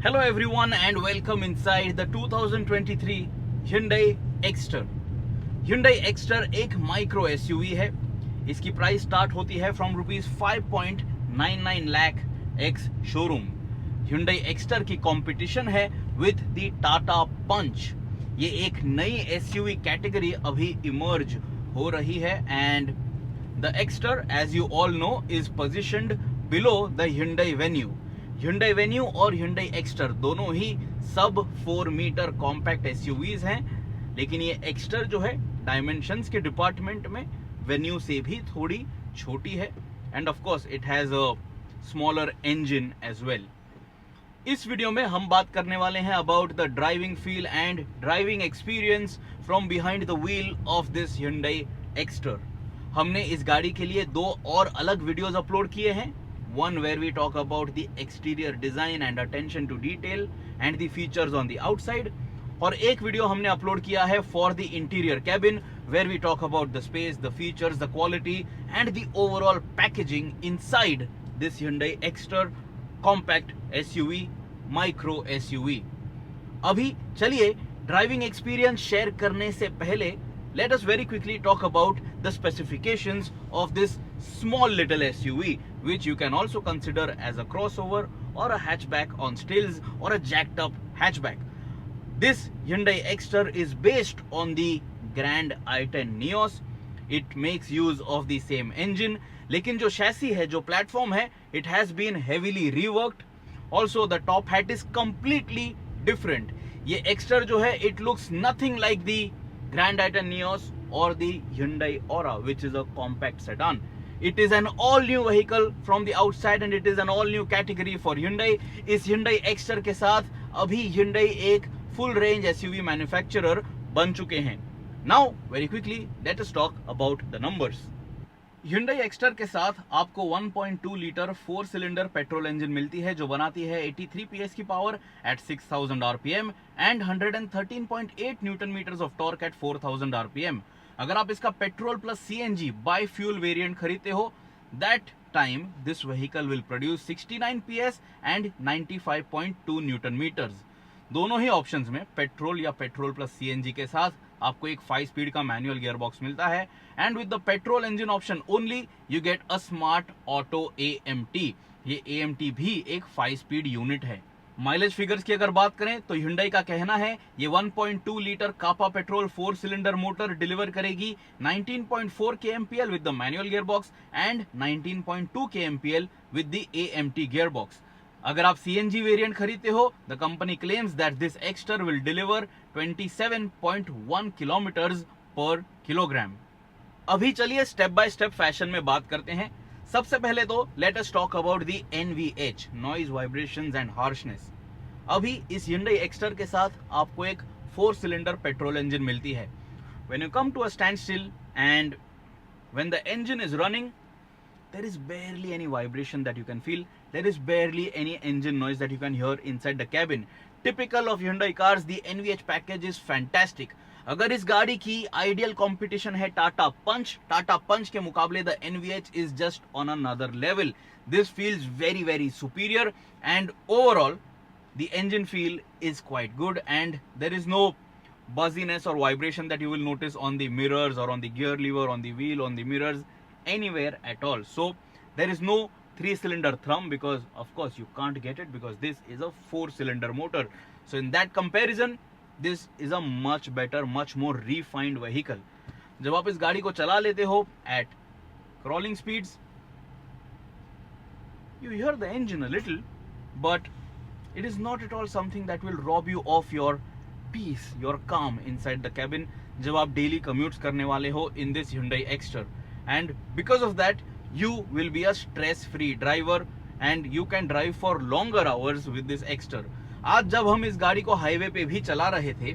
Hello everyone and welcome inside the 2023 Hyundai Exter. Hyundai Exter एक micro SUV है. इसकी price start होती है from ₹5.99 lakh ex showroom. Hyundai Exter की competition है विद द टाटा पंच. ये एक नई SUV कैटेगरी अभी इमर्ज हो रही है and the Exter, as you all know, is positioned below the Hyundai Venue. Hyundai Venue और Hyundai Exter दोनों ही सब 4 मीटर कॉम्पैक्ट SUVs हैं, लेकिन ये Exter जो है डायमेंशंस के डिपार्टमेंट में Venue से भी थोड़ी छोटी है and of course it has a smaller engine as well. इस वीडियो में हम बात करने वाले हैं about the driving feel and driving experience from behind the wheel of this Hyundai Exter. हमने इस गाड़ी के लिए 2 और अलग वीडियोस अपलोड किए हैं. One where we talk about the exterior design and attention to detail and the features on the outside. और एक वीडियो हमने अपलोड किया है for the interior cabin where we talk about the space, the features, the quality and the overall packaging inside this Hyundai Exter compact SUV, micro SUV. अभी चलिए driving experience share करने से पहले let us very quickly talk about the specifications of this small little SUV, which you can also consider as a crossover or a hatchback on stilts or a jacked up hatchback. This Hyundai Exter is based on the Grand i10 Neos. It makes use of the same engine, लेकिन जो chassis है, जो platform है, it has been heavily reworked. Also the top hat is completely different. ये Exter जो है, it looks nothing like the Grand i10 Neos or the Hyundai Aura, which is a compact sedan. It is an all new vehicle from the outside and it is an all new category for Hyundai. इस Hyundai Exter के साथ अभी Hyundai एक full range SUV manufacturer बन चुके हैं. Now very quickly let us talk about the numbers. Hyundai Exter के साथ आपको 1.2 लीटर 4 सिलेंडर पेट्रोल इंजन मिलती है जो बनाती है 83 PS की power at 6000 RPM and 113.8 newton metres of torque at 4000 RPM. अगर आप इसका petrol plus CNG bi fuel variant खरीदते हो, that time this vehicle will produce 69 PS and 95.2 newton metres. दोनों ही ऑप्शंस में पेट्रोल या पेट्रोल प्लस CNG के साथ आपको एक 5 स्पीड का मैनुअल गियर बॉक्स मिलता है and with the petrol engine option only you get a smart auto AMT. ये AMT भी एक 5 स्पीड यूनिट है. माइलेज फिगर्स की अगर बात करें तो Hyundai का कहना है ये 1.2 लीटर कापा पेट्रोल 4 सिलेंडर मोटर डिलीवर करेगी 19.4 kmpl with the manual gear box and 19.2 kmpl with the AMT gear box. अगर आप CNG वेरिएंट खरीदते हो, the company claims that this Exter will deliver 27.1 kilometres पर किलोग्राम. अभी चलिए स्टेप बाय स्टेप फैशन में बात करते हैं. सबसे पहले तो let us talk about the NVH, noise vibrations and harshness. अभी इस Hyundai Exter के साथ आपको एक 4 सिलेंडर पेट्रोल इंजन मिलती है. When you come to a standstill and when the engine is running, there is barely any vibration that you can feel. There is barely any engine noise that you can hear inside the cabin. Typical of Hyundai cars, the NVH package is fantastic. अगर इस गाड़ी की ideal competition है Tata Punch के मुकाबले the NVH is just on another level. This feels very very superior and overall the engine feel is quite good and there is no buzziness or vibration that you will notice on the mirrors or on the gear lever, on the wheel, on the mirrors, anywhere at all. So there is no 3-cylinder thrum because of course you can't get it because this is a 4-cylinder motor. So in that comparison this is a much better, much more refined vehicle. जब आप इस गाड़ी को चला लेते हो at crawling speeds, you hear the engine a little, but it is not at all something that will rob you of your peace, your calm inside the cabin जब आप daily commutes करने वाले हो in this Hyundai Exter. And because of that you will be a stress free driver and you can drive for longer hours with this Exter. आज जब हम इस गाड़ी को हाईवे पे भी चला रहे थे,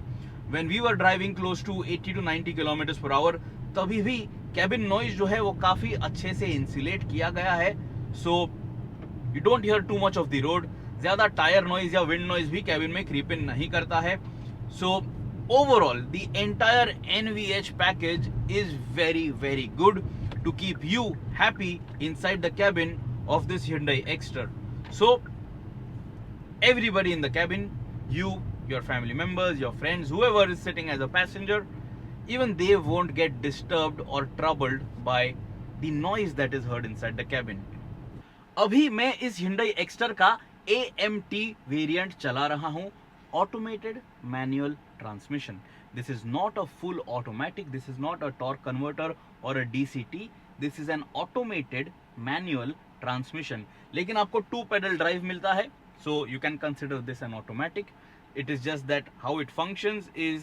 when we were driving close to 80 to 90 kilometers per hour, तभी भी cabin noise जो है वो काफी अच्छे से इंसुलेट किया गया है. So you don't hear too much of the road. ज्यादा टायर नॉइज या विंड नॉइज भी cabin में creep in नहीं करता है. So overall the entire NVH package is very very good to keep you happy inside the cabin of this Hyundai Exter. So everybody in the cabin, you, your family members, your friends, whoever is sitting as a passenger, even they won't get disturbed or troubled by the noise that is heard inside the cabin. अभी मैं इस Hyundai Exter का AMT variant चला रहा हूं, automated manual transmission. This is not a full automatic, this is not a torque converter और a DCT, this is an automated manual transmission. लेकिन आपको 2 pedal ड्राइव मिलता है, so you can consider this an automatic. It is just that how it functions is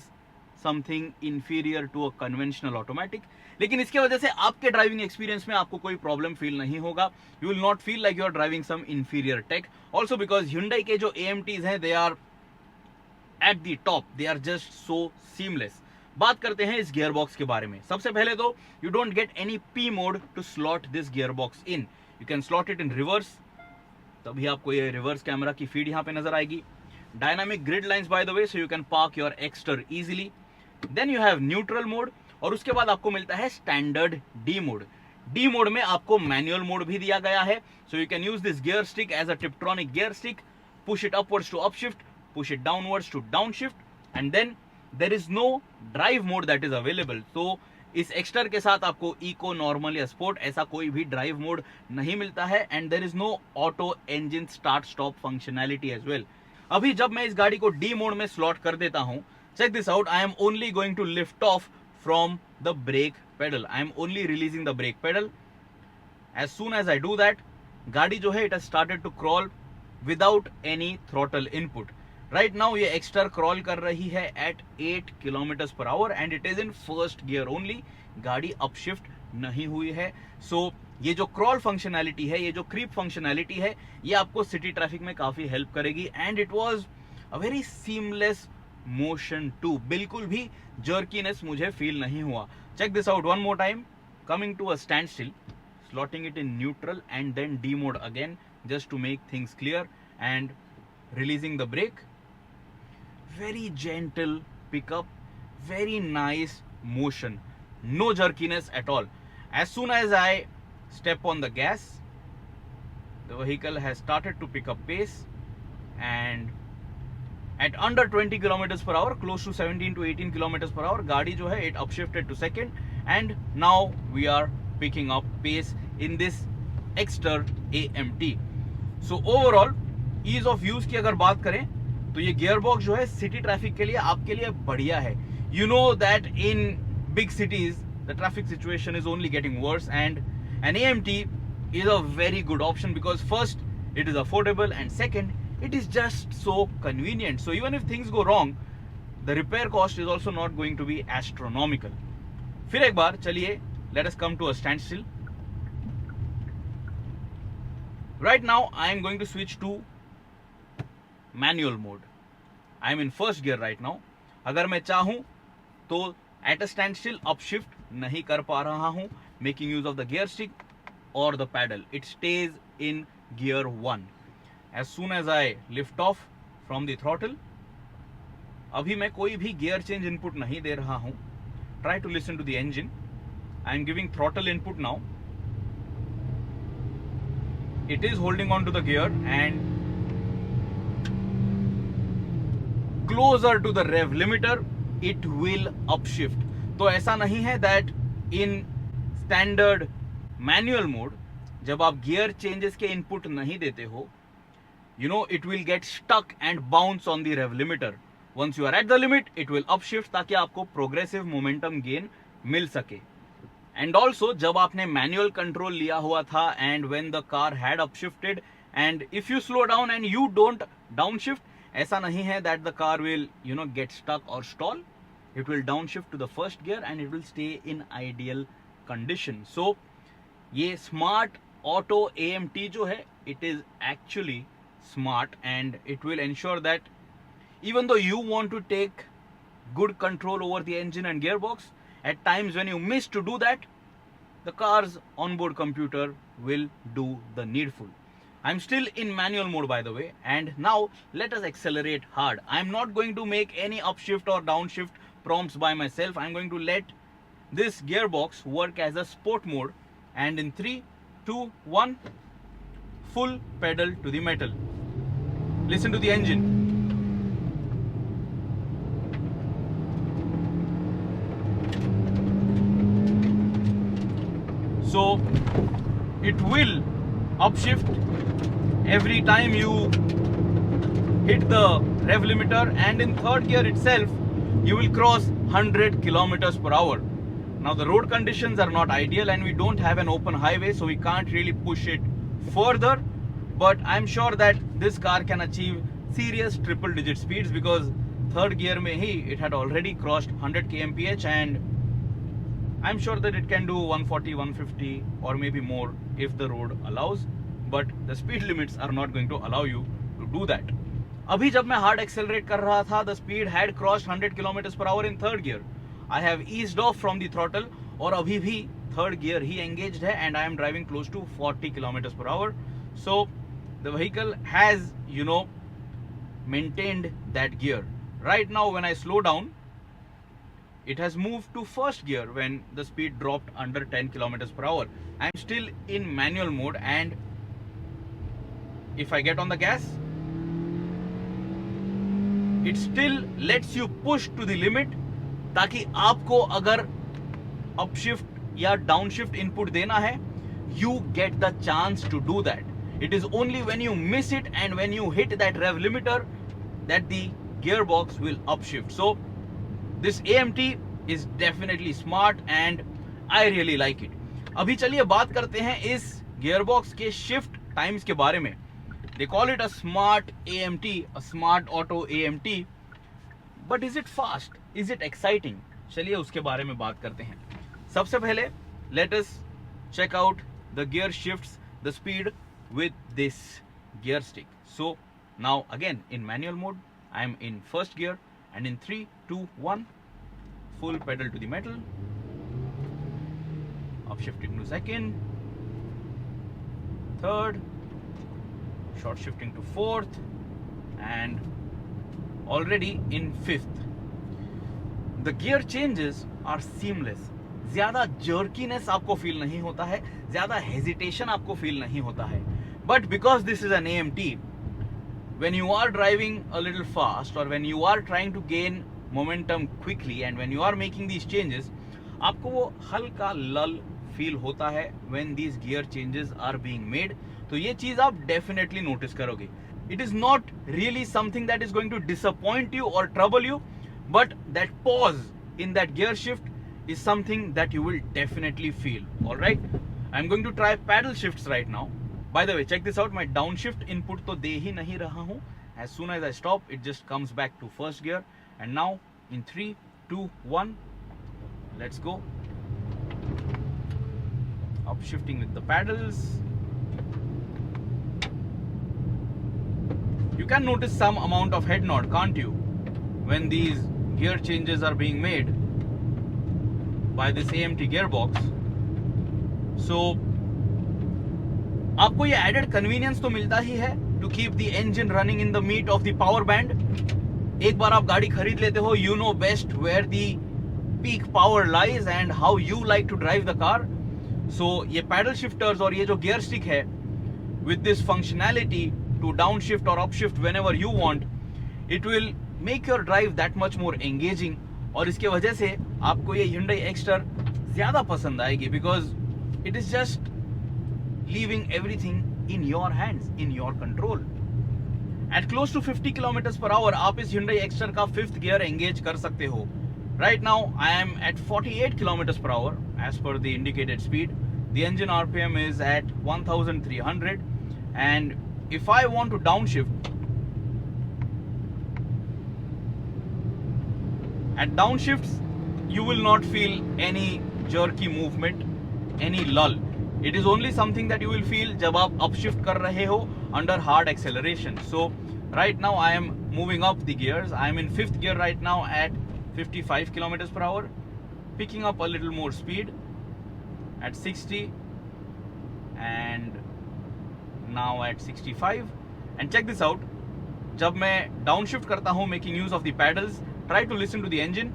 something inferior to a conventional automatic. लेकिन इसके वजह से आपके driving experience में आपको कोई प्रॉब्लम फील नहीं होगा. You will not feel like you are driving some inferior tech. Also because Hyundai के जो AMTs हैं, they are at the top, they are just so seamless. बात करते हैं इस गियर बॉक्स के बारे में. सबसे पहले तो you don't get any P mode to slot this gearbox in. You can slot it in reverse, तभी आपको ये रिवर्स कैमरा की फीड यहाँ पे नजर आएगी. Dynamic grid lines by the way, so you can park your Exter easily. Then you have neutral mode, और उसके बाद आपको मिलता है standard D mode. D mode में आपको मैनुअल मोड भी दिया गया है, so you can use this gear stick as a tiptronic gear stick. Push it upwards to upshift, push it downwards to downshift, and then there is no drive mode that is available. तो इस Exter के साथ आपको eco, normal या sport ऐसा कोई भी drive mode नहीं मिलता है. And there is no auto engine start stop functionality as well. अभी जब मैं इस गाड़ी को D मोड में स्लॉट कर देता हूं, check this out, I am only going to lift off from the brake pedal. I am only releasing the brake pedal. As soon as I do that, गाड़ी जो है it has started to crawl without any throttle input. Right now ये Exter crawl कर रही है at 8 kilometers per hour and it is in first gear only. गाड़ी upshift नहीं हुई है. So ये जो crawl functionality है, ये जो creep functionality है, ये आपको city traffic में काफी help करेगी. And it was a very seamless motion too. बिल्कुल भी जर्कीनेस मुझे फील नहीं हुआ. Check this out one more time. Coming to a standstill, slotting it in neutral and then D mode again, just to make things clear, and releasing the brake. Very gentle pickup, very nice motion, no jerkiness at all. As soon as I step on the gas, the vehicle has started to pick up pace, and at under 20 kilometers per hour, close to 17 to 18 kilometers per hour, गाड़ी जो है it upshifted to second, and now we are picking up pace in this Exter AMT. So overall ease of use की अगर बात करें तो ये gear box जो है सिटी ट्रैफिक के लिए आपके लिए बढ़िया है. You know that in big cities the traffic situation is only getting worse, and an AMT is a very good option because first it is affordable and second it is just so convenient. So even if things go wrong, the repair cost is also not going to be astronomical. फिर एक बार चलिए, let us come to a standstill. Right now I am going to switch to manual mode. I am in first gear right now. अगर मैं चाहूं तो at a standstill upshift नहीं कर पा रहा हूं making use of the gear stick or the pedal. It stays in gear 1. As soon as I lift off from the throttle, अभी मैं कोई भी gear change input नहीं दे रहा हूं. Try to listen to the engine. I am giving throttle input now. It is holding on to the gear and closer to the rev limiter, it will upshift. तो ऐसा नहीं है that in standard manual mode जब आप gear changes के input नहीं देते हो, you know it will get stuck and bounce on the rev limiter. Once you are at the limit, it will upshift ताकि आपको progressive momentum gain मिल सके. And also जब आपने manual control लिया हुआ था and when the car had upshifted, and if you slow down and you don't downshift, ऐसा नहीं है that the car will get stuck or stall. It will downshift to the first gear and it will stay in ideal condition. So ये smart auto AMT जो है, it is actually smart and it will ensure that even though you want to take good control over the engine and gearbox, at times when you miss to do that, the car's onboard computer will do the needful. I'm still in manual mode by the way, and now let us accelerate hard. I'm not going to make any upshift or downshift prompts by myself. I'm going to let this gearbox work as a sport mode, and in 3, 2, 1, full pedal to the metal. Listen to the engine. So it will upshift every time you hit the rev limiter, and in third gear itself you will cross 100 kilometers per hour. Now the road conditions are not ideal and we don't have an open highway, so we can't really push it further, but I'm sure that this car can achieve serious triple digit speeds because third gear mein hi it had already crossed 100 kmph, and I'm sure that it can do 140, 150 or maybe more if the road allows, but the speed limits are not going to allow you to do that. अभी जब मैं hard accelerate कर रहा था, the speed had crossed 100 kilometers per hour in third gear. I have eased off from the throttle और अभी भी third gear ही engaged है and I am driving close to 40 kilometers per hour. So the vehicle has, maintained that gear. Right now when I slow down, it has moved to first gear when the speed dropped under 10 kilometers per hour. I'm still in manual mode, and if I get on the gas, it still lets you push to the limit, ताकि आपको अगर upshift या downshift input देना है, you get the chance to do that. It is only when you miss it and when you hit that rev limiter that the gearbox will upshift. So this AMT is definitely smart and I really like it. अभी चलिए बात करते हैं इस gearbox के shift times के बारे में. They call it a smart AMT, a smart auto AMT. But is it fast? Is it exciting? चलिए उसके बारे में बात करते हैं. सबसे पहले let us check out the gear shifts, the speed with this gear stick. So now again in manual mode, I am in first gear, and in 3, 2, 1, full pedal to the metal, upshifting to second, third, short shifting to fourth, and already in fifth. The gear changes are seamless. ज़्यादा jerkiness आपको feel नहीं होता है, ज़्यादा hesitation आपको feel नहीं होता है. But because this is an AMT, when you are driving a little fast or when you are trying to gain momentum quickly and when you are making these changes, आपको वो हल्का lull feel होता है when these gear changes are being made. तो ये चीज़ आप definitely notice करोगे. It is not really something that is going to disappoint you or trouble you, but that pause in that gear shift is something that you will definitely feel. Alright, I'm going to try paddle shifts right now. By the way, check this out, my downshift input तो दे ही नहीं रहा हूँ. As soon as I stop, it just comes back to first gear. And now in 3, 2, 1, let's go. Upshifting with the paddles. You can notice some amount of head nod, can't you, when these gear changes are being made by this AMT gearbox. So आपको ये added convenience तो मिलता ही है to keep the engine running in the meat of the power band. एक बार आप गाड़ी खरीद लेते हो, you know best where the peak power lies and how you like to drive the car. So ये paddle shifters और ये जो gear stick है, with this functionality to downshift or upshift whenever you want, it will make your drive that much more engaging. और इसके वजह से आपको ये Hyundai Exter ज़्यादा पसंद आएगी because it is just leaving everything in your hands, in your control. At close to 50 kilometers per hour, आप इस Hyundai Exter का fifth gear engage कर सकते हो. Right now, I am at 48 kilometers per hour as per the indicated speed. The engine RPM is at 1300, and if I want to downshift, at downshifts, you will not feel any jerky movement, any lull. It is only something that you will feel जब आप upshift कर रहे हो under hard acceleration. So right now I am moving up the gears. I am in fifth gear right now at 55 kilometers per hour, picking up a little more speed at 60 and now at 65. And check this out, जब मैं downshift करता हूँ making use of the paddles, try to listen to the engine.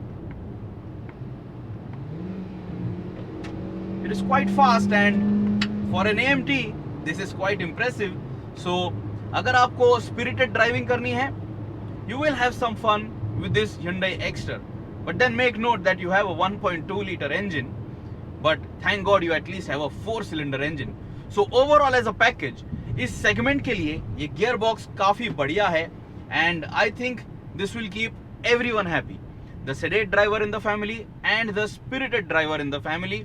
It is quite fast, and for an AMT this is quite impressive. So अगर आपको spirited driving करनी है, you will have some fun with this Hyundai Exter. But then make note that you have a 1.2 liter engine, but thank God you at least have a 4-cylinder engine. So overall as a package, इस segment के लिए ये gearbox काफी बढ़िया है, and I think this will keep everyone happy. The sedate driver in the family and the spirited driver in the family.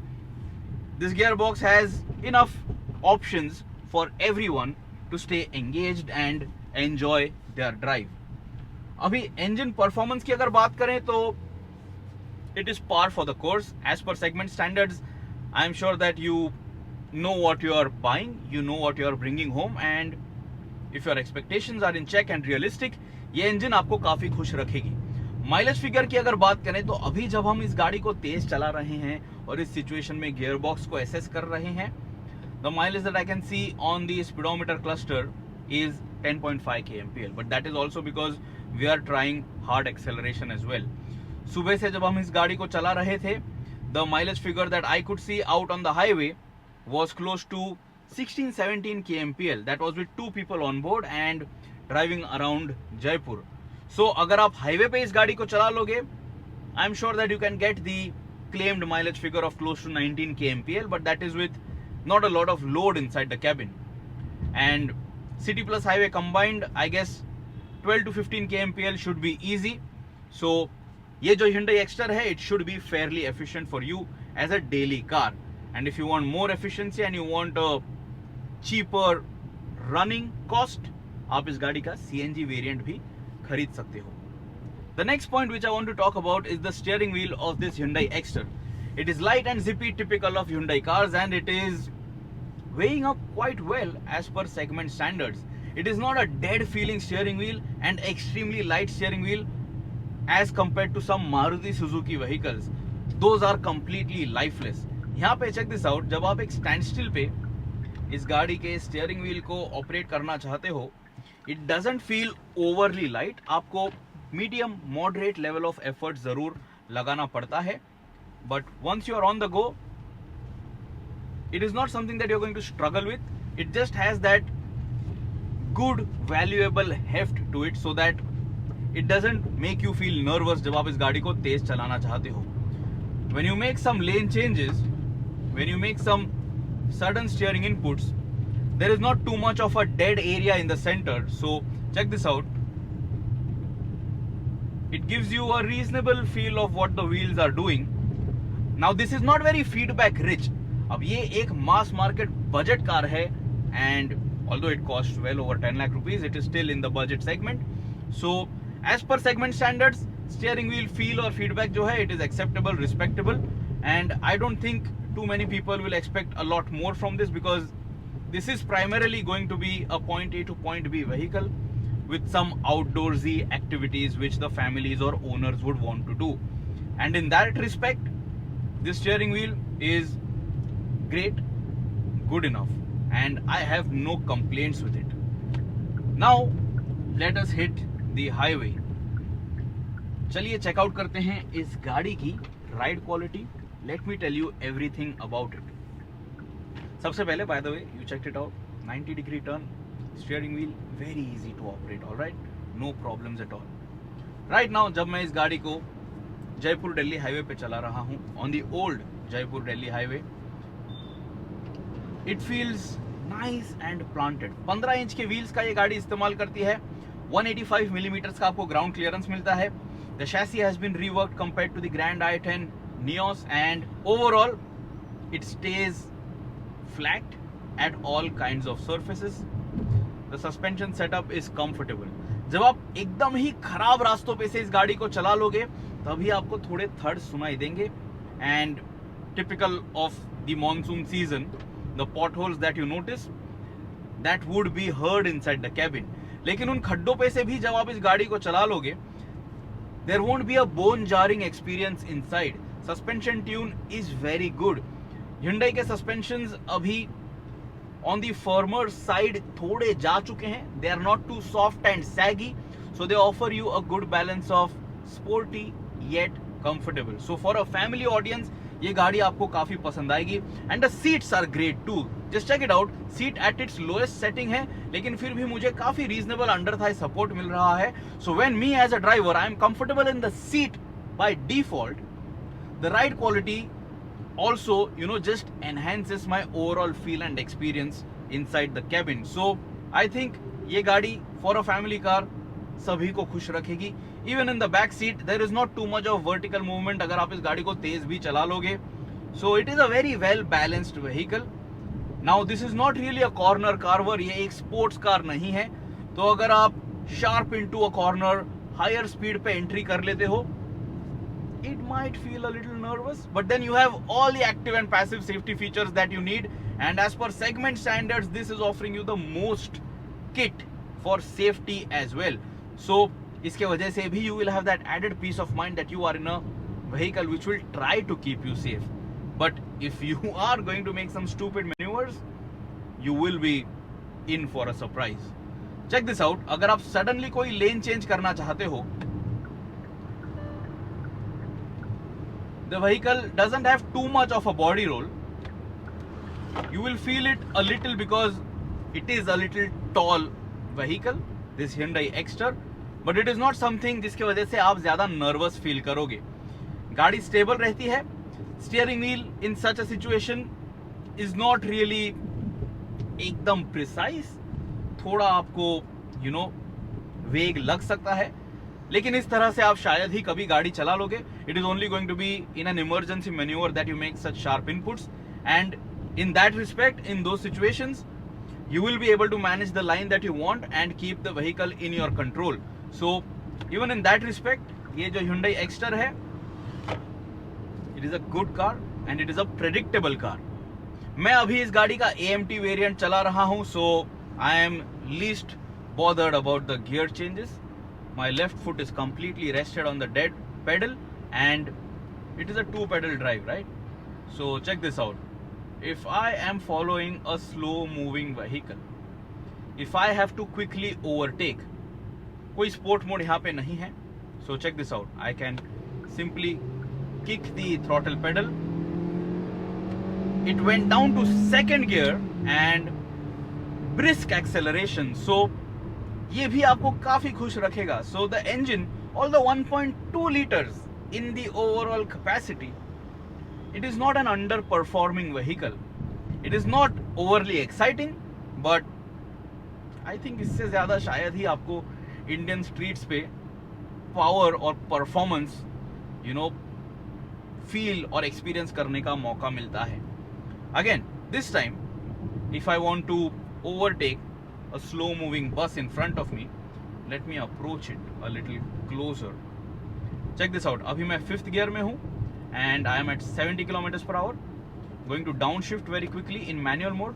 This gearbox has enough options for everyone to stay engaged and enjoy their drive. अभी engine performance की अगर बात करें तो it is par for the course as per segment standards. I am sure that you know what you are buying, you know what you are bringing home, and if your expectations are in check and realistic, ये engine आपको काफी खुश रखेगी. Mileage figure की अगर बात करें तो अभी जब हम इस गाड़ी को तेज चला रहे हैं और इस सिचुएशन में गियर बॉक्स को एसेस कर रहे हैं, the mileage that I can see on the speedometer cluster is 10.5 kmpl, but that is also because we are trying hard acceleration as well. सुबह से जब हम इस गाड़ी को चला रहे थे, the mileage figure that I could see out on the highway was close to 16-17 kmpl. That was with 2 people on board and driving around Jaipur. So अगर आप हाईवे पे इस गाड़ी को चला लोगे, I am sure that you can get the claimed mileage figure of close to 19 kmpl, but that is with not a lot of load inside the cabin. And city plus highway combined, I guess 12 to 15 kmpl should be easy. So ये जो Hyundai Exter है, it should be fairly efficient for you as a daily car. And if you want more efficiency and you want a cheaper running cost, आप इस गाड़ी का CNG variant भी खरीद सकते हो. The next point which I want to talk about is the steering wheel of this Hyundai Exter. It is light and zippy, typical of Hyundai cars, and it is weighing up quite well as per segment standards. It is not a dead feeling steering wheel and extremely light steering wheel as compared to some Maruti Suzuki vehicles. Those are completely lifeless. यहाँ पे check this out, जब आप एक stand still पे इस गाड़ी के steering wheel को ऑपरेट करना चाहते हो, it doesn't feel overly light. आपको medium moderate level of effort जरूर लगाना पड़ता है, but once you are on the go, it is not something that you're going to struggle with. It just has that good valuable heft to it so that it doesn't make you feel nervous जब आप इस गाड़ी को तेज चलाना चाहते हो. When you make some lane changes, when you make some sudden steering inputs, there is not too much of a dead area in the center. So check this out. It gives you a reasonable feel of what the wheels are doing. Now this is not very feedback rich. अब ये एक mass market budget car है, and although it costs well over 10 lakh rupees, it is still in the budget segment. So as per segment standards, steering wheel feel और feedback जो है, it is acceptable, respectable, and I don't think too many people will expect a lot more from this, because this is primarily going to be a point A to point B vehicle with some outdoorsy activities which the families or owners would want to do. And in that respect, this steering wheel is great, good enough, and I have no complaints with it. Now let us hit the highway. चलिए check out करते हैं इस गाड़ी की ride quality. Let me tell you everything about it. सबसे पहले, by the way, you checked it out, 90 degree turn, steering wheel very easy to operate, alright, no problems at all. Right now जब मैं इस गाड़ी को Jaipur Delhi highway पे चला रहा हूँ, on the old Jaipur Delhi highway, it feels nice and planted. 15 inch के व्हील्स का ये गाड़ी इस्तेमाल करती है. 185 मिलीमीटर्स का आपको ग्राउंड क्लियरेंस मिलता है. The chassis has been reworked compared to the Grand i10 Neos, and overall it stays flat at all kinds of surfaces. The suspension setup is comfortable. जब आप एकदम ही खराब रास्तों पे से इस गाड़ी को चला लोगे, तभी आपको थोड़े थर्ड सुनाई देंगे, and typical of the monsoon season, the potholes that you notice, that would be heard inside the cabin. लेकिन उन खड्डों पे से भी जब आप इस गाड़ी को चला लोगे, there won't be a bone jarring experience inside. Suspension tune is very good. Hyundai के suspensions अभी on the firmer side थोड़े जा चुके हैं. They are not too soft and saggy, so they offer you a good balance of sporty yet comfortable. So for a family audience, ये गाड़ी आपको काफी पसंद आएगी. And the seats are great too. Just check it out, seat at its lowest setting है, लेकिन फिर भी मुझे काफी रीजनेबल अंडर थाई सपोर्ट मिल रहा है. So when me as a driver I am comfortable in the seat by default, the ride quality also just enhances my overall feel and experience inside the cabin. So I think ये गाड़ी for a family car सभी को खुश रखेगी. Even in the back seat there is not too much of vertical movement अगर आप इस गाड़ी को तेज भी चला लोगे. So it is a very well balanced vehicle. Now this is not really a corner carver, ये एक sports car नहीं है. तो अगर आप sharp into a corner higher speed पे entry कर लेते हो, it might feel a little nervous, but then you have all the active and passive safety features that you need, and as per segment standards this is offering you the most kit for safety as well. So इसके वजह से भी you will have that added peace of mind that you are in a vehicle which will try to keep you safe. But if you are going to make some stupid maneuvers, you will be in for a surprise. Check this out, अगर आप suddenly कोई lane change करना चाहते हो, the vehicle doesn't have too much of a body roll. You will feel it a little because it is a little tall vehicle, this Hyundai Exter, but it is not something जिसके वजह से आप ज़्यादा nervous feel करोगे. गाड़ी stable रहती है. Steering wheel in such a situation is not really एकदम precise. थोड़ा आपको वेग लग सकता है, लेकिन इस तरह से आप शायद ही कभी गाड़ी चला लोगे. It is only going to be in an emergency manoeuvre that you make such sharp inputs, and in that respect, in those situations you will be able to manage the line that you want and keep the vehicle in your control. So even in that respect, ये जो Hyundai Exter है, it is a good car and it is a predictable car. मैं अभी इस गाड़ी का AMT variant चला रहा हूँ, so I am least bothered about the gear changes. My left foot is completely rested on the dead pedal and it is a 2-pedal drive, right? So check this out. If I am following a slow moving vehicle, if I have to quickly overtake, कोई sport mode यहाँ पे नहीं है, so check this out. I can simply kick the throttle pedal. It went down to 2nd gear and brisk acceleration. So ये भी आपको काफी खुश रखेगा. So the engine, although 1.2 liters in the overall capacity, it is not an underperforming vehicle. It is not overly exciting, but I think इससे ज़्यादा शायद ही आपको इंडियन स्ट्रीट्स पे पावर और परफॉर्मेंस फील और एक्सपीरियंस करने का मौका मिलता है. Again this time if I want to overtake a slow moving bus in front of me, let me approach it a little closer. Check this out. अभी मैं 5th gear में हूँ and I am at 70 kilometers per hour. Going to downshift very quickly in manual mode.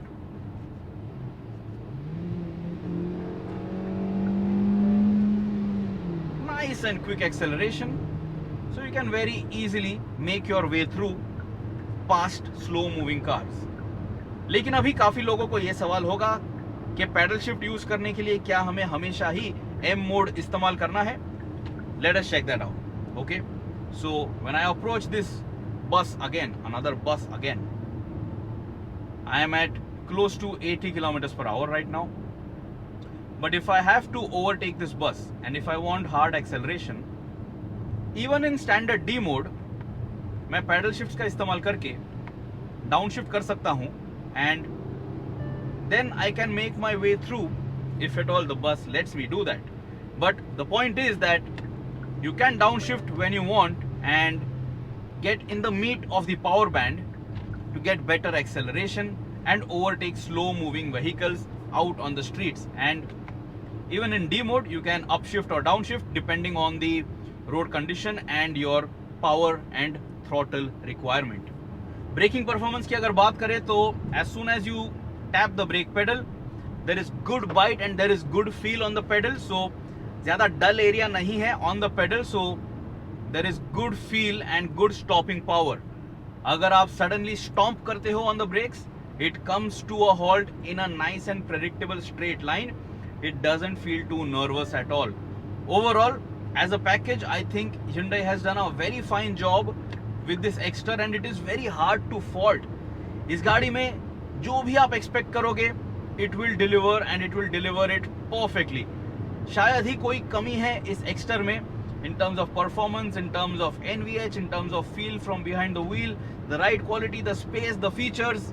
Nice and quick acceleration. So you can very easily make your way through past slow moving cars. लेकिन अभी काफी लोगों को ये सवाल होगा कि pedal shift use करने के लिए क्या हमें हमेशा ही M मोड इस्तेमाल करना है? Let us check that out. Okay, so when I approach this bus again, another bus again, I am at close to 80 kilometers per hour right now. But if I have to overtake this bus and if I want hard acceleration, even in standard D mode, मैं pedal shift का इस्तेमाल करके down shift कर सकता हूँ and then I can make my way through if at all the bus lets me do that. But the point is that you can downshift when you want and get in the meat of the power band to get better acceleration and overtake slow moving vehicles out on the streets. And even in D mode you can upshift or downshift depending on the road condition and your power and throttle requirement. Braking performance की अगर बात करें तो as soon as you tap the brake pedal, there is good bite and there is good feel on the pedal. So ज़्यादा dull area नहीं है on the pedal, so there is good feel and good stopping power. अगर आप suddenly stomp करते हो on the brakes, it comes to a halt in a nice and predictable straight line. It doesn't feel too nervous at all. Overall, as a package, I think Hyundai has done a very fine job with this Exter and it is very hard to fault. इस गाड़ी में जो भी आप expect करोगे it will deliver and it will deliver it perfectly. शायद ही कोई कमी है इस एक्स्टर में in terms of performance, in terms of NVH, in terms of feel from behind the wheel, the ride quality, the space, the features,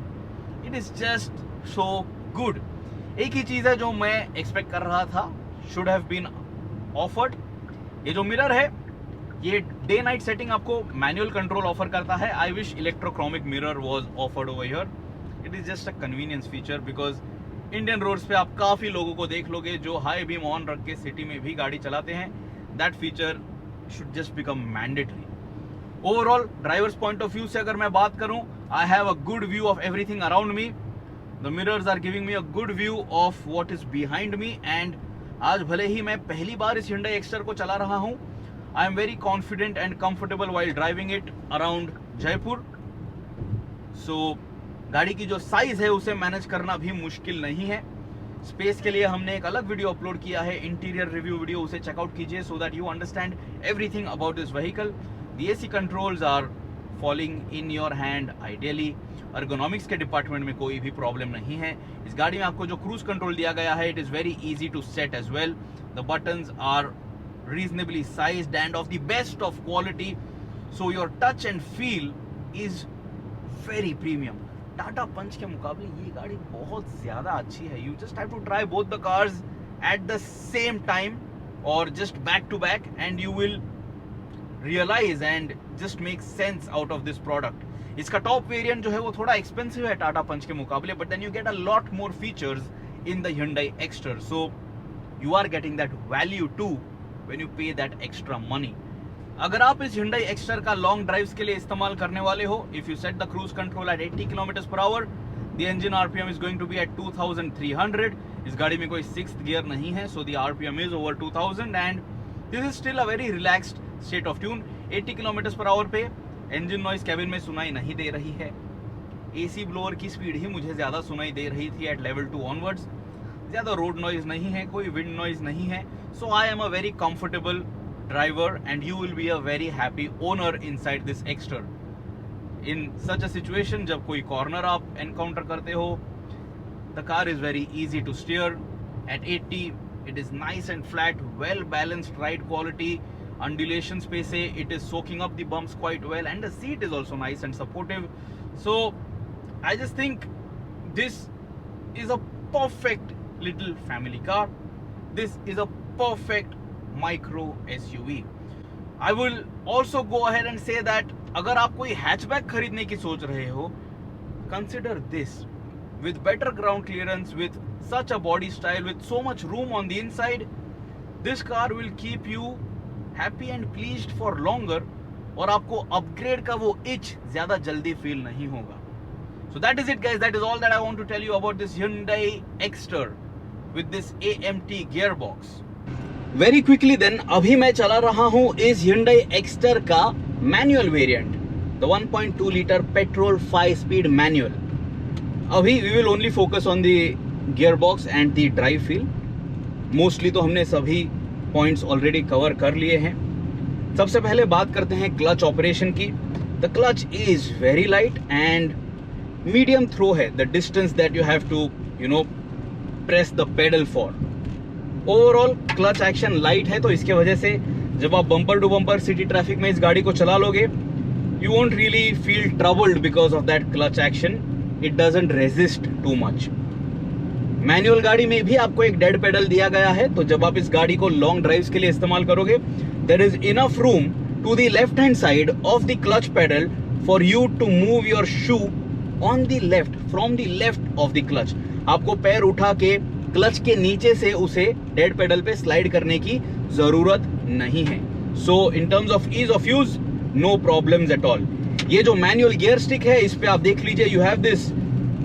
it is just so good। एक ही चीज़ है जो मैं एक्सपेक्ट कर रहा था should have been offered। ये जो mirror है ये डे नाइट सेटिंग आपको मैनुअल कंट्रोल ऑफर करता है। I wish electrochromic mirror was offered over here. It is just a convenience feature because Indian roads पे आप काफी लोगों को देख लोगे जो हाई बीम ऑन रख के सिटी में भी गाड़ी चलाते हैं। That feature should just become mandatory. Overall drivers point of view से अगर मैं बात करूं, I have a good view of everything around me. The mirrors are giving me a good view of what is behind me and आज भले ही मैं पहली बार इस Hyundai Exter को चला रहा हूं, I am very confident and comfortable while driving it around Jaipur। So गाड़ी की जो साइज है उसे मैनेज करना भी मुश्किल नहीं है। स्पेस के लिए हमने एक अलग वीडियो अपलोड किया है, इंटीरियर रिव्यू वीडियो, उसे चेकआउट कीजिए so that you understand everything about this vehicle. The AC controls are falling in your hand ideally. Ergonomics के डिपार्टमेंट में कोई भी प्रॉब्लम नहीं है। इस गाड़ी में आपको जो क्रूज कंट्रोल दिया गया है it is very easy to set as well. The buttons are reasonably sized and of the best of quality, so your touch and feel is very premium। Tata Punch के मुकाबले ये गाड़ी बहुत ज्यादा अच्छी है। You just have to try both the cars at the same time or just back to back and you will realize and just make sense out of this product। इसका top variant जो है वो थोड़ा expensive है Tata Punch के मुकाबले, but then you get a lot more features in the Hyundai Exter, so you are getting that value too when you pay that extra money। अगर आप इस Hyundai Exter का लॉन्ग ड्राइव्स के लिए इस्तेमाल करने वाले हो, if you set the cruise control at 80 km/h, the engine RPM is going to be at 2300। इस गाड़ी में कोई 6th गियर नहीं है, so the RPM is over 2000 and this is still a very relaxed state of tune। 80 km/h पे engine noise cabin में सुनाई नहीं दे रही है। AC ब्लोअर की स्पीड ही मुझे ज्यादा सुनाई दे रही थी at level 2 onwards। ज्यादा रोड नॉइज नहीं है, कोई विंड नॉइज नहीं है। So I am a very comfortable driver and you will be a very happy owner inside this Exter. In such a situation जब कोई कॉर्नर आप एनकाउंटर करते हो, the car is very easy to steer at 80। It is nice and flat, well balanced ride quality. undulation space है, it is soaking up the bumps quite well and the seat is also nice and supportive। So I just think this is a perfect little family car। This is a perfect micro SUV। I will also go ahead and say that अगर आप कोई hatchback खरीदने की सोच रहे हो, consider this। With better ground clearance, with such a body style, with so much room on the inside, this car will keep you happy and pleased for longer और आपको अपग्रेड का वो itch ज्यादा जल्दी फील नहीं होगा। So that is it guys, that is all that I want to tell you about this Hyundai Exter with this AMT gearbox। Very quickly then, अभी मैं चला रहा हूँ इस Hyundai Exter का manual variant, the 1.2 litre petrol 5 speed manual. अभी we will only focus on the gearbox and the drive feel। Mostly तो हमने सभी पॉइंट्स ऑलरेडी कवर कर लिए हैं। सबसे पहले बात करते हैं क्लच ऑपरेशन की। The clutch is very light and medium throw है the distance that you have to press the pedal for. Overall clutch action light है, तो इसके वजह से जब आप bumper to bumper city traffic में इस गाड़ी को चला लोगे, you won't really feel troubled because of that clutch action. It doesn't resist too much. Manual गाड़ी में भी आपको एक डेड पेडल दिया गया है, तो जब आप इस गाड़ी को लॉन्ग ड्राइव्स के लिए इस्तेमाल करोगे, there is enough room to the left hand side of the clutch pedal for you to move your shoe on the left from the left of the clutch. आपको पैर उठा के क्लच के नीचे से उसे डेड पेडल पे slide करने की जरूरत नहीं है। So in terms of ease of use, no problems at all. ये जो मैनुअल गियर स्टिक है, इस पे आप देख लीजिए, you have this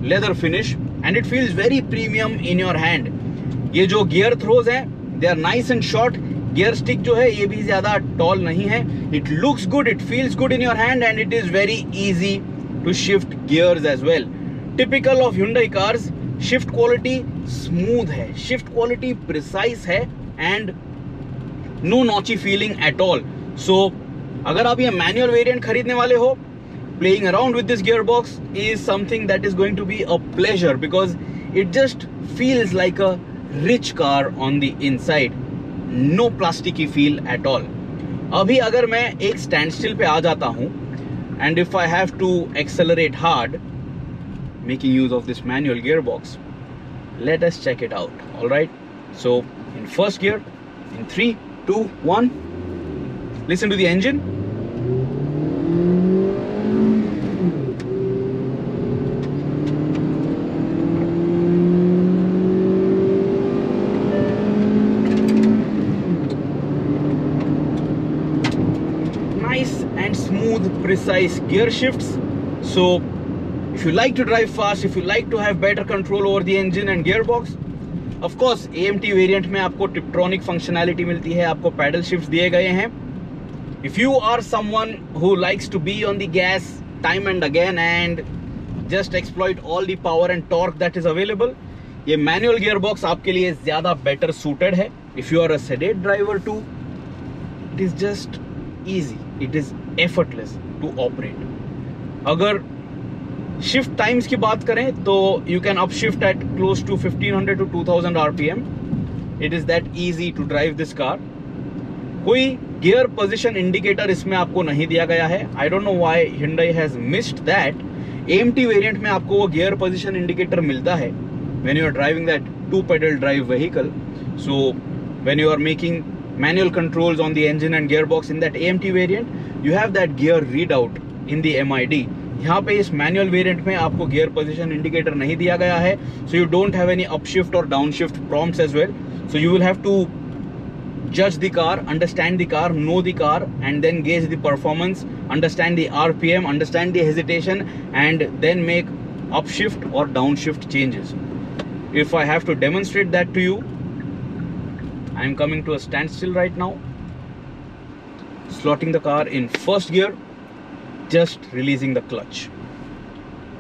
leather finish and it feels very premium in your hand। ये जो गियर थ्रोज हैं, they are nice and short। Gear stick जो है ये भी ज्यादा टॉल नहीं है। It looks good, it feels good in your hand and it is very easy to shift gears as well। Typical of Hyundai cars, shift quality smooth है, shift quality precise है and no notchy feeling at all। So अगर आप ये manual variant खरीदने वाले हो, playing around with this gearbox is something that is going to be a pleasure because it just feels like a rich car on the inside. No plasticky feel at all. अभी अगर मैं एक stand still पे आ जाता हूँ and if I have to accelerate hard, making use of this manual gearbox, let us check it out. All right, so in first gear, in 3, 2, 1, listen to the engine. Nice and smooth, precise gear shifts. So if you like to drive fast, if you like to have better control over the engine and gearbox, of course AMT variant में आपको टिप्ट्रॉनिक functionality मिलती है, आपको pedal shifts दिए गए हैं. If you are someone who likes to be on the gas time and again and just exploit all the power and torque that is available, ये manual gearbox आपके लिए ज़्यादा बेटर सूटेड है. If you are a sedate driver too, it is just easy, it is effortless to operate. अगर shift times की बात करें तो you can up shift at close to 1500 to 2000 RPM. It is that easy to drive this car. कोई gear position indicator इसमें आपको नहीं दिया गया है. I don't know why Hyundai has missed that. AMT variant में आपको वो गियर पोजीशन इंडिकेटर मिलता है when you are driving that two pedal drive vehicle. So when you are making manual controls on the engine and gearbox in that AMT variant, you have that gear readout in the MID. यहाँ पे इस manual variant में आपको gear position indicator नहीं दिया गया है, so you don't have any upshift और downshift prompts as well. So you will have to judge the car, understand the car, know the car, and then gauge the performance, understand the RPM, understand the hesitation, and then make upshift or downshift changes. If I have to demonstrate that to you, I am coming to a standstill right now, slotting the car in first gear, just releasing the clutch.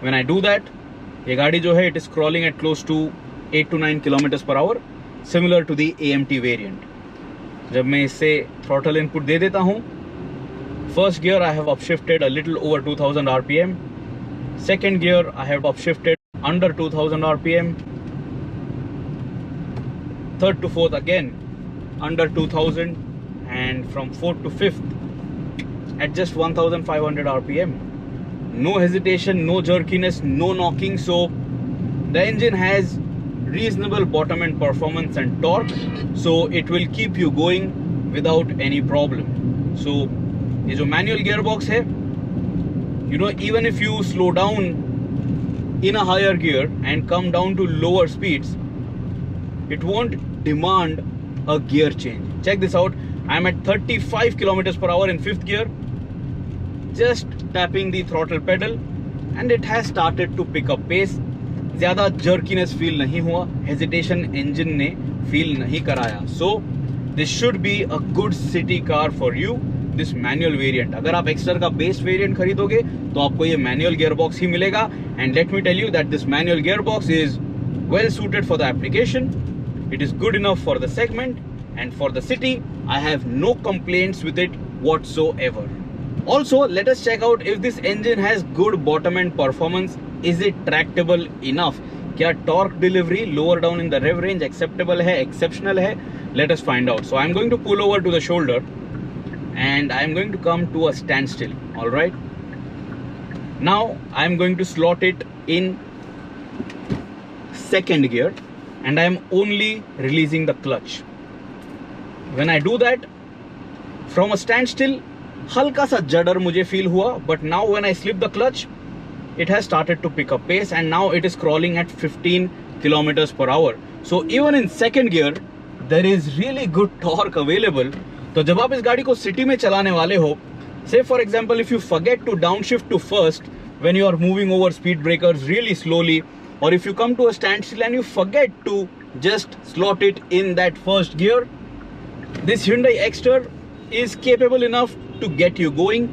When I do that, ये गाड़ी जो है it is crawling at close to 8 to 9 kilometers per hour, similar to the AMT variant. जब मैं इससे throttle input दे देता हूँ, first gear I have upshifted a little over 2000 RPM, second gear I have upshifted under 2000 RPM, third to fourth again under 2000, and from fourth to fifth at just 1500 RPM. No hesitation, no jerkiness, no knocking. So the engine has reasonable bottom end performance and torque, so it will keep you going without any problem. So ये जो manual gearbox है, you know, even if you slow down in a higher gear and come down to lower speeds, it won't demand a gear change. Check this out. I'm at 35 kilometers per hour in fifth gear, just tapping the throttle pedal, and it has started to pick up pace. ज़्यादा jerkiness feel नहीं हुआ, hesitation engine ने feel नहीं कराया. So this should be a good city car for you, this manual variant. अगर आप Exter का base variant खरीदोगे तो आपको ये manual gearbox ही मिलेगा. And let me tell you that this manual gearbox is well suited for the application. It is good enough for the segment, and for the city I have no complaints with it whatsoever. Also, let us check out if this engine has good bottom end performance. Is it tractable enough? क्या torque delivery lower down in the rev range acceptable है, exceptional है? Let us find out. So I am going to pull over to the shoulder and I am going to come to a standstill. All right. Now I am going to slot it in second gear and I am only releasing the clutch. When I do that, from a standstill, हल्का सा जडर मुझे feel हुआ, but now when I slip the clutch, it has started to pick up pace and now it is crawling at 15 kilometers per hour. So even in second gear, there is really good torque available. तो जब आप इस गाड़ी को city में चलाने वाले हो, say for example if you forget to downshift to first when you are moving over speed breakers really slowly, or if you come to a standstill and you forget to just slot it in that first gear, this Hyundai Exter is capable enough to get you going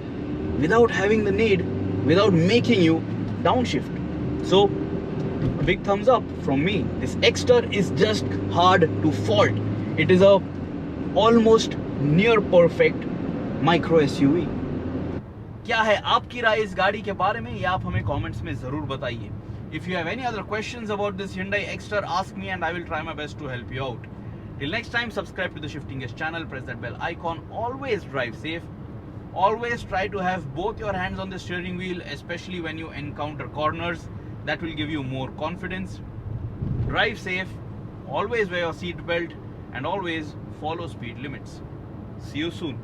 without having the need, without making you downshift. So a big thumbs up from me. This Exter is just hard to fault. It is a almost near perfect micro SUV. क्या है आपकी राय इस गाड़ी के बारे में, ये आप हमें कमेंट्स में जरूर बताइए. If you have any other questions about this Hyundai Exter, ask me and I will try my best to help you out. Till next time, subscribe to the Shifting Gears channel, press that bell icon, always drive safe, always try to have both your hands on the steering wheel, especially when you encounter corners. That will give you more confidence. Drive safe, always wear your seat belt and always follow speed limits. See you soon.